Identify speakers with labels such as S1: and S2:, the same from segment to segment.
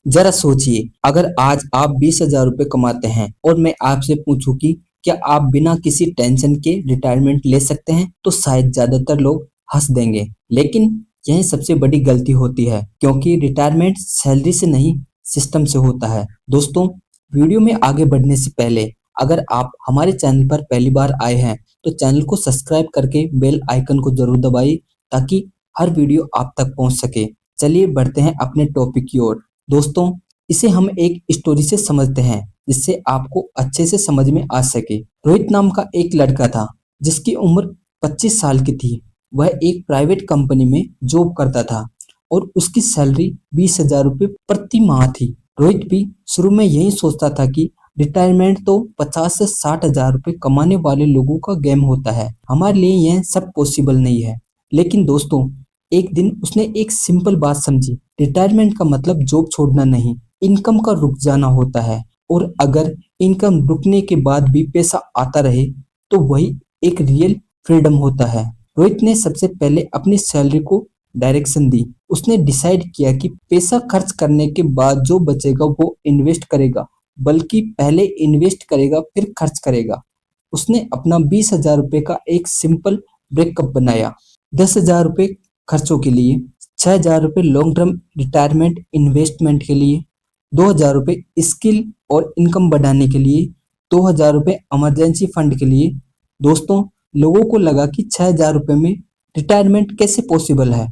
S1: जरा सोचिए, अगर आज आप 20,000 रुपए कमाते हैं और मैं आपसे पूछूं कि क्या आप बिना किसी टेंशन के रिटायरमेंट ले सकते हैं, तो शायद ज्यादातर लोग हंस देंगे। लेकिन यही सबसे बड़ी गलती होती है, क्योंकि रिटायरमेंट सैलरी से नहीं, सिस्टम से होता है। दोस्तों, वीडियो में आगे बढ़ने से पहले अगर आप हमारे चैनल पर पहली बार आए हैं, तो चैनल को सब्सक्राइब करके बेल आइकन को जरूर दबाइए, ताकि हर वीडियो आप तक पहुंच सके। चलिए बढ़ते हैं अपने टॉपिक की ओर। दोस्तों, इसे हम एक स्टोरी से समझते हैं, जिससे आपको अच्छे से समझ में आ सके। रोहित नाम का एक लड़का था, जिसकी उम्र 25 साल की थी। वह एक प्राइवेट कंपनी में जॉब करता था और उसकी सैलरी 20,000 रुपये प्रति माह थी। रोहित भी शुरू में यही सोचता था कि रिटायरमेंट तो 50 से 60,000 रुपये कमाने वाले लोगों का गेम होता है, हमारे लिए यह सब पॉसिबल नहीं है। लेकिन दोस्तों, एक दिन उसने एक सिंपल बात समझी। रिटायरमेंट का मतलब जॉब छोड़ना नहीं, इनकम का रुक जाना होता है। और अगर इनकम रुकने के बाद भी पैसा आता रहे, तो वही एक रियल फ्रीडम होता है। रोहित ने सबसे पहले अपनी सैलरी को डायरेक्शन दी। उसने डिसाइड किया कि पैसा खर्च करने के बाद जो बचेगा वो इन्वेस्ट करेगा, बल्कि पहले इन्वेस्ट करेगा फिर खर्च करेगा। उसने अपना 20,000 रुपये का एक सिंपल ब्रेकअप बनाया। 10,000 रुपये खर्चों के लिए, 6,000 रुपये लॉन्ग टर्म रिटायरमेंट इन्वेस्टमेंट के लिए, 2,000 रुपये स्किल और इनकम बढ़ाने के लिए, 2,000 रुपये इमरजेंसी फंड के लिए। दोस्तों, लोगों को लगा कि 6,000 रुपये में रिटायरमेंट कैसे पॉसिबल है,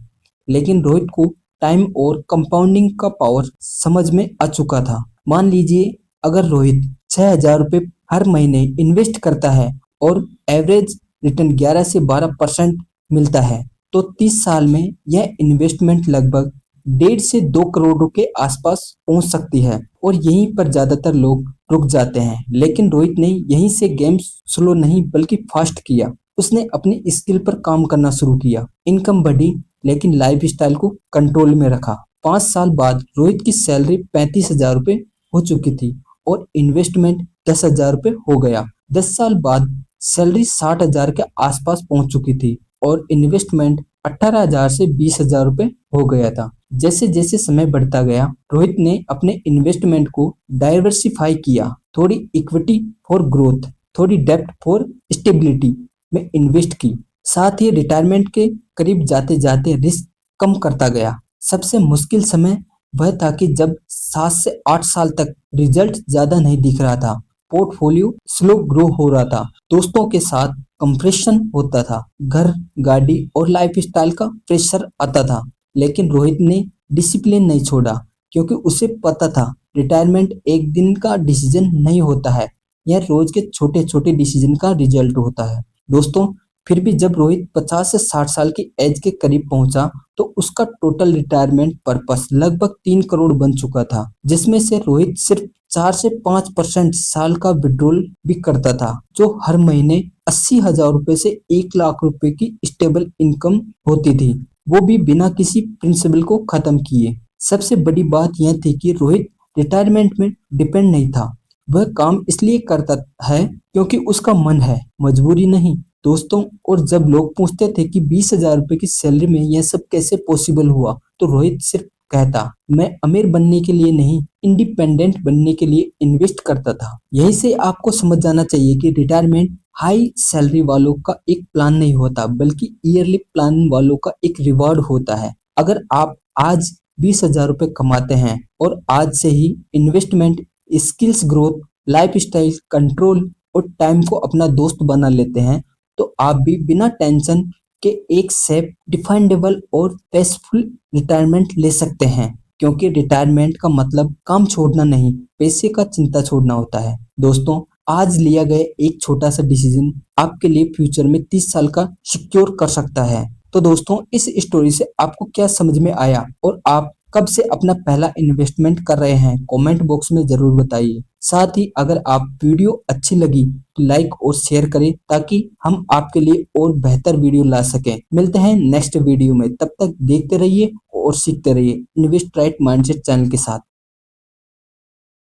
S1: लेकिन रोहित को टाइम और कंपाउंडिंग का पावर समझ में आ चुका था। मान लीजिए, अगर रोहित 6,000 रुपये हर महीने इन्वेस्ट करता है और एवरेज रिटर्न 11 से 12% मिलता है, तो 30 साल में यह इन्वेस्टमेंट लगभग 1.5 से 2 करोड़ के आसपास पहुंच सकती है। और यहीं पर ज्यादातर लोग रुक जाते हैं। लेकिन रोहित ने यहीं से गेम स्लो नहीं बल्कि फास्ट किया। उसने अपनी स्किल पर काम करना शुरू किया। इनकम बढ़ी, लेकिन लाइफस्टाइल को कंट्रोल में रखा। 5 साल बाद रोहित की सैलरी 35,000 रुपये हो चुकी थी और इन्वेस्टमेंट 10,000 रुपये हो गया। 10 साल बाद सैलरी 60,000 के आसपास पहुंच चुकी थी और इन्वेस्टमेंट 18,000 से 20,000 रुपये हो गया था। जैसे जैसे समय बढ़ता गया, रोहित ने अपने इन्वेस्टमेंट को डाइवर्सिफाई किया। थोड़ी इक्विटी फॉर ग्रोथ, थोड़ी डेब्ट फॉर स्टेबिलिटी में इन्वेस्ट की। साथ ही रिटायरमेंट के करीब जाते जाते रिस्क कम करता गया। सबसे मुश्किल समय वह था कि जब 7 से 8 साल तक रिजल्ट ज्यादा नहीं दिख रहा था, पोर्टफोलियो स्लो ग्रो हो रहा था, दोस्तों के साथ कंप्रेशन होता था, घर, गाड़ी और लाइफस्टाइल का प्रेशर आता था। लेकिन रोहित ने डिसिप्लिन नहीं छोड़ा, क्योंकि उसे पता था रिटायरमेंट एक दिन का डिसीजन नहीं होता है, यह रोज के छोटे छोटे डिसीजन का रिजल्ट होता है। दोस्तों, फिर भी जब रोहित 50 से 60 साल की एज के करीब पहुंचा, तो उसका टोटल रिटायरमेंट पर्पस लगभग 3 करोड़ बन चुका था, जिसमें से रोहित सिर्फ 4 से 5% साल का विड्रॉल भी करता था, जो हर महीने 80,000 रुपए से 1 लाख रुपए की स्टेबल इनकम होती थी, वो भी बिना किसी प्रिंसिपल को खत्म किए। सबसे बड़ी बात यह थी कि रोहित रिटायरमेंट में डिपेंड नहीं था। वह काम इसलिए करता है क्योंकि उसका मन है, मजबूरी नहीं। दोस्तों, और जब लोग पूछते थे कि 20,000 रुपए की सैलरी में यह सब कैसे पॉसिबल हुआ, तो रोहित सिर्फ कहता, मैं अमीर बनने के लिए नहीं, इंडिपेंडेंट बनने के लिए इन्वेस्ट करता था। यहीं से आपको समझ जाना चाहिए कि रिटायरमेंट हाई सैलरी वालों का एक प्लान नहीं होता, बल्कि ईयरली प्लान वालों का एक रिवॉर्ड होता है। अगर आप आज 20,000 रुपये कमाते हैं और आज से ही investment, skills growth, lifestyle control और टाइम को अपना दोस्त बना लेते हैं, तो आप भी बिना टेंशन के एक सेफ, डिफाइंडेबल और पेसफुल रिटायरमेंट ले सकते हैं। क्योंकि रिटायरमेंट का मतलब काम छोड़ना नहीं, पैसे का चिंता छोड़ना होता है। दोस्तों, आज लिया गया एक छोटा सा डिसीजन आपके लिए फ्यूचर में 30 साल का सिक्योर कर सकता है। तो दोस्तों, इस स्टोरी से आपको क्या समझ में आया और आप कब से अपना पहला इन्वेस्टमेंट कर रहे हैं, कमेंट बॉक्स में जरूर बताइए। साथ ही अगर आप वीडियो अच्छी लगी तो लाइक और शेयर करें, ताकि हम आपके लिए और बेहतर वीडियो ला सकें। मिलते हैं नेक्स्ट वीडियो में, तब तक देखते रहिए और सीखते रहिए इन्वेस्ट राइट माइंडसेट चैनल के साथ।